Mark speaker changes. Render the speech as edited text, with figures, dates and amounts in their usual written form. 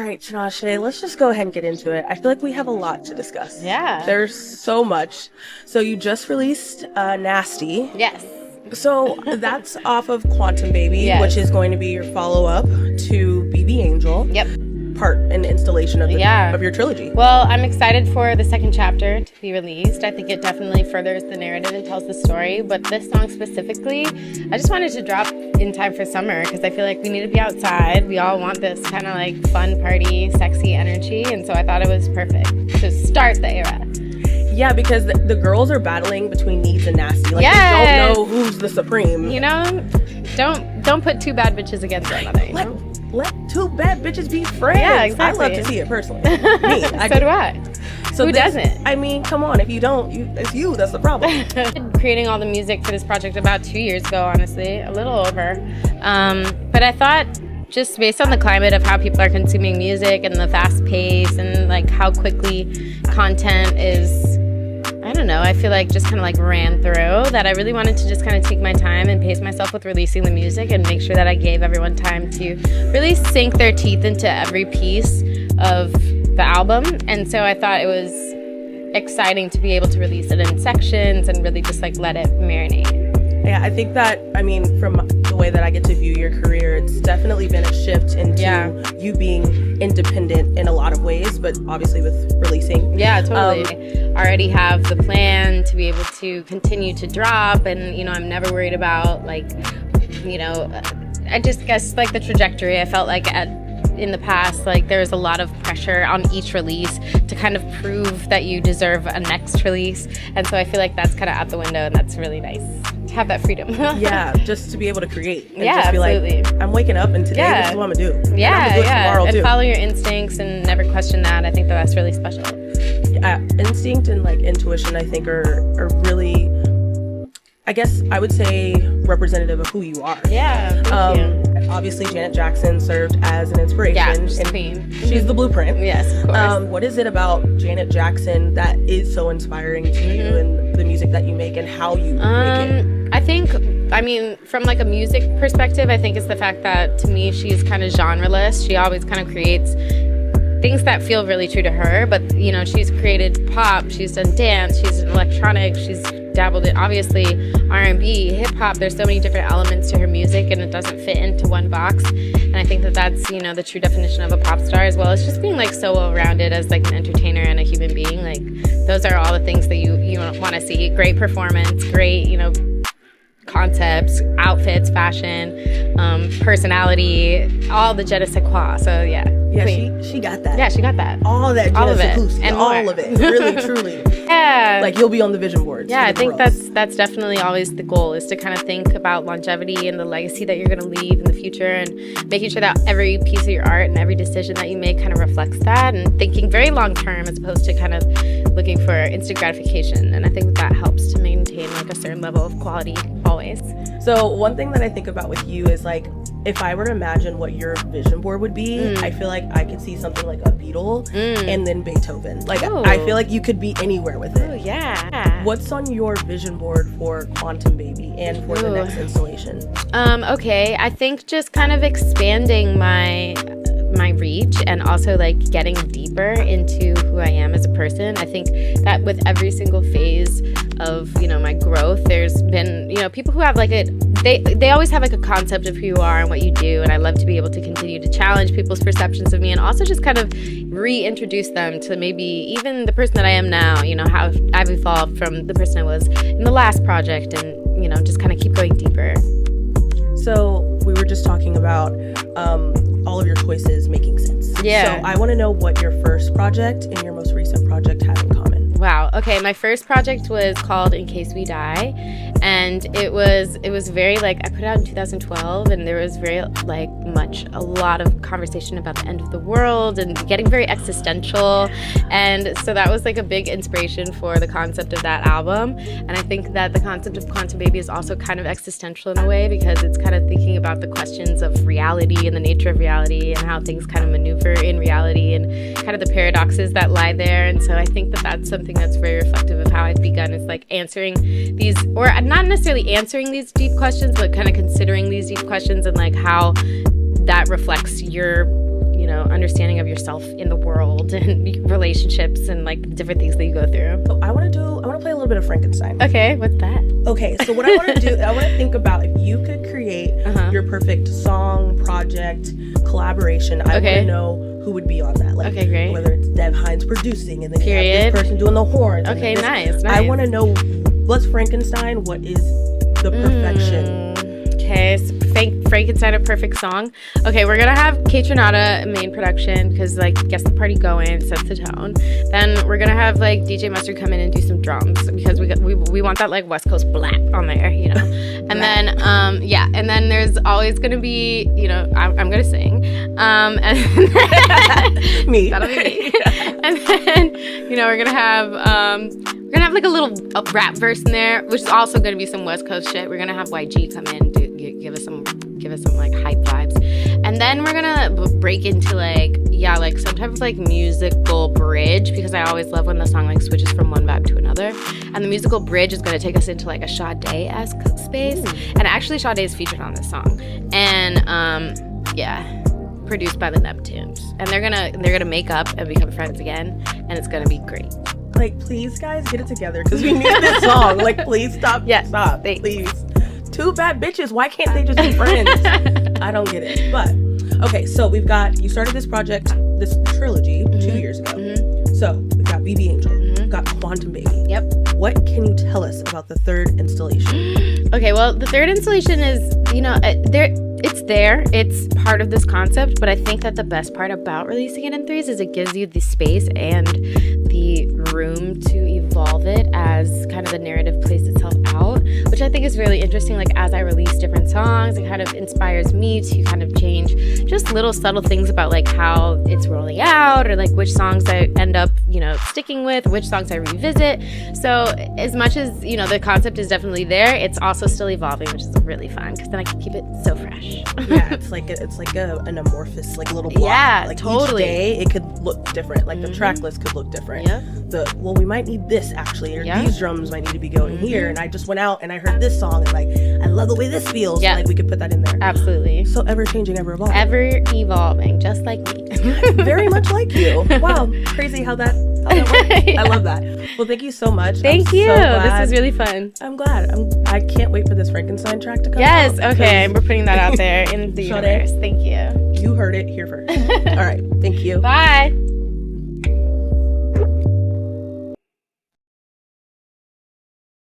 Speaker 1: right, Tinashe, let's just go ahead and get into it. I feel like we have a lot to discuss.
Speaker 2: Yeah.
Speaker 1: There's so much. So you just released Nasty.
Speaker 2: Yes.
Speaker 1: So that's off of Quantum Baby,
Speaker 2: Yes.
Speaker 1: which is going to be your follow-up to BB Angel.
Speaker 2: Yep.
Speaker 1: Part and installation of your trilogy.
Speaker 2: Well, I'm excited for the second chapter to be released. I think it definitely furthers the narrative and tells the story. But this song specifically, I just wanted to drop in time for summer because I feel like we need to be outside. We all want this kind of like fun party, sexy energy. And so I thought it was perfect to start the era.
Speaker 1: Yeah, because the girls are battling between Needs and Nasty. Like,
Speaker 2: Yes.
Speaker 1: they don't know who's the supreme.
Speaker 2: You know, don't put two bad bitches against one another. You know?
Speaker 1: Let two bad bitches be friends.
Speaker 2: Yeah, exactly.
Speaker 1: I love to see it personally. Me,
Speaker 2: So do I.
Speaker 1: So
Speaker 2: Who doesn't?
Speaker 1: I mean, come on. If you don't, it's you. That's the problem.
Speaker 2: Creating all the music for this project about 2 years ago, honestly, a little over. But I thought, just based on the climate of how people are consuming music and the fast pace and like how quickly content is, I don't know, I feel like just kind of like ran through, that I really wanted to just kind of take my time and pace myself with releasing the music and make sure that I gave everyone time to really sink their teeth into every piece of the album. And so I thought it was exciting to be able to release it in sections and really just like let it marinate.
Speaker 1: Yeah, I think that, I mean, from the way that I get to view your career, it's definitely been a shift into you being independent in a lot of ways, but obviously with releasing.
Speaker 2: Yeah, totally. I already have the plan to be able to continue to drop, and, you know, I'm never worried about, like, you know, I just guess, like, the trajectory. I felt like in the past, like, there's a lot of pressure on each release to kind of prove that you deserve a next release, and so I feel like that's kind of out the window, and that's really nice to have that freedom.
Speaker 1: Yeah, just to be able to create and
Speaker 2: yeah,
Speaker 1: just be
Speaker 2: absolutely.
Speaker 1: like, I'm waking up and today this is what I'm gonna do.
Speaker 2: Yeah,
Speaker 1: and I'm gonna do it tomorrow
Speaker 2: and
Speaker 1: too.
Speaker 2: follow your instincts and never question that. I think that's really special.
Speaker 1: Instinct and like intuition, I think, are really, I guess I would say, representative of who you are.
Speaker 2: Yeah, thank you.
Speaker 1: Obviously, Janet Jackson served as an inspiration.
Speaker 2: Yeah, she's queen.
Speaker 1: She's the blueprint.
Speaker 2: Yes, of course.
Speaker 1: What is it about Janet Jackson that is so inspiring to you and the music that you make and how you make it?
Speaker 2: I think, I mean, from like a music perspective, I think it's the fact that to me she's kind of genreless. She always kind of creates things that feel really true to her, but you know, she's created pop, she's done dance, she's done electronic, she's dabbled in obviously R&B, hip-hop. There's so many different elements to her music and it doesn't fit into one box, and I think that that's, you know, the true definition of a pop star, as well as just being like so well-rounded as like an entertainer and a human being. Like, those are all the things that you want to see. Great performance, great, you know, concepts, outfits, fashion, personality, all the je ne sais quoi. So yeah,
Speaker 1: she got that.
Speaker 2: Yeah, she got that.
Speaker 1: All that,
Speaker 2: all of it,
Speaker 1: and all of it. Really, truly.
Speaker 2: Yeah.
Speaker 1: Like, you'll be on the vision boards.
Speaker 2: Yeah, I think that's definitely always the goal, is to kind of think about longevity and the legacy that you're going to leave in the future, and making sure that every piece of your art and every decision that you make kind of reflects that, and thinking very long term as opposed to kind of looking for instant gratification. And I think that helps to maintain like a certain level of quality always.
Speaker 1: So one thing that I think about with you is, like, if I were to imagine what your vision board would be, I feel like I could see something like a Beatle and then Beethoven. Like, I feel like you could be anywhere with it.
Speaker 2: Oh, yeah.
Speaker 1: What's on your vision board for Quantum Baby and for the next installation?
Speaker 2: Okay, I think just kind of expanding my reach and also like getting deeper into who I am as a person. I think that with every single phase of, you know, my growth, there's been, you know, people who have like they always have like a concept of who you are and what you do, and I love to be able to continue to challenge people's perceptions of me and also just kind of reintroduce them to maybe even the person that I am now, you know, how I've evolved from the person I was in the last project, and, you know, just kind of keep going deeper.
Speaker 1: So we were just talking about all of your choices making sense.
Speaker 2: Yeah.
Speaker 1: So I want to know what your first project and your most recent project have in common.
Speaker 2: Wow. Okay. My first project was called In Case We Die, and it was very like, I put it out in 2012, and there was very like a lot of conversation about the end of the world and getting very existential, and so that was like a big inspiration for the concept of that album. And I think that the concept of Quantum Baby is also kind of existential in a way, because it's kind of thinking about the questions of reality and the nature of reality and how things kind of maneuver in reality and kind of the paradoxes that lie there. And so I think that that's something that's very reflective of how I've begun, is like answering these, or not necessarily answering these deep questions, but kind of considering these deep questions and like how that reflects your, you understanding of yourself in the world and relationships and like different things that you go through.
Speaker 1: So I want to play a little bit of Frankenstein.
Speaker 2: Okay, what's that?
Speaker 1: Okay, so what I want to do, I want to think about if you could create your perfect song, project, collaboration. I want to know who would be on that. Like,
Speaker 2: okay, great.
Speaker 1: Whether it's Dev Hines producing and then you have this person doing the horns.
Speaker 2: Okay, nice.
Speaker 1: I want to know, what's Frankenstein? What is the perfection?
Speaker 2: Okay, so Frankenstein, a perfect song. Okay, we're gonna have Kate Trinata main production because like gets the party going, sets the tone. Then we're gonna have like DJ Mustard come in and do some drums because we want that like West Coast blap on there, And then and then there's always gonna be I'm gonna sing, and
Speaker 1: me.
Speaker 2: That'll be me. And then we're gonna have like a little rap verse in there, which is also gonna be some West Coast shit. We're gonna have YG come in and give us some like hype vibes, and then we're gonna break into like some type of like musical bridge, because I always love when the song like switches from one vibe to another, and the musical bridge is gonna take us into like a Sade-esque space. And actually Sade is featured on this song, and produced by the Neptunes, and they're gonna make up and become friends again, and it's gonna be great.
Speaker 1: Like, please guys, get it together because we need this song. Like, please stop. Stop,
Speaker 2: thanks.
Speaker 1: Please. Two bad bitches, why can't they just be friends? I don't get it. But okay, so you started this project, this trilogy 2 years ago. So we've got BB Angel, we've got Quantum Baby.
Speaker 2: Yep.
Speaker 1: What can you tell us about the third installation?
Speaker 2: Okay, well, the third installation is, it's part of this concept, but I think that the best part about releasing it in threes is it gives you the space and the room to evolve it as kind of the narrative plays itself out, which I think is really interesting. Like, as I release different songs, it kind of inspires me to kind of change just little subtle things about like how it's rolling out, or like which songs I end up, sticking with, which songs I revisit. So as much as, the concept is definitely there, it's also still evolving, which is really fun because then I can keep it so fresh.
Speaker 1: Yeah, it's like an amorphous like little block.
Speaker 2: Yeah,
Speaker 1: like
Speaker 2: totally.
Speaker 1: Each day it could look different. Like the track list could look different.
Speaker 2: Yeah.
Speaker 1: We might need this actually, or these drums might need to be going here. And I just went out and I heard this song and like I love the way this feels. Yeah. So, like we could put that in there.
Speaker 2: Absolutely.
Speaker 1: So ever changing, ever evolving.
Speaker 2: Ever evolving, just like me.
Speaker 1: Very much like you. Wow, crazy how that works. I love that. Well, thank you so much.
Speaker 2: Thank you. So this was really fun.
Speaker 1: I'm glad. I can't wait for this Frankenstein track to come out.
Speaker 2: Yes. Okay. We're putting that out there in the universe. Thank you.
Speaker 1: You heard it here first. All right. Thank you.
Speaker 2: Bye.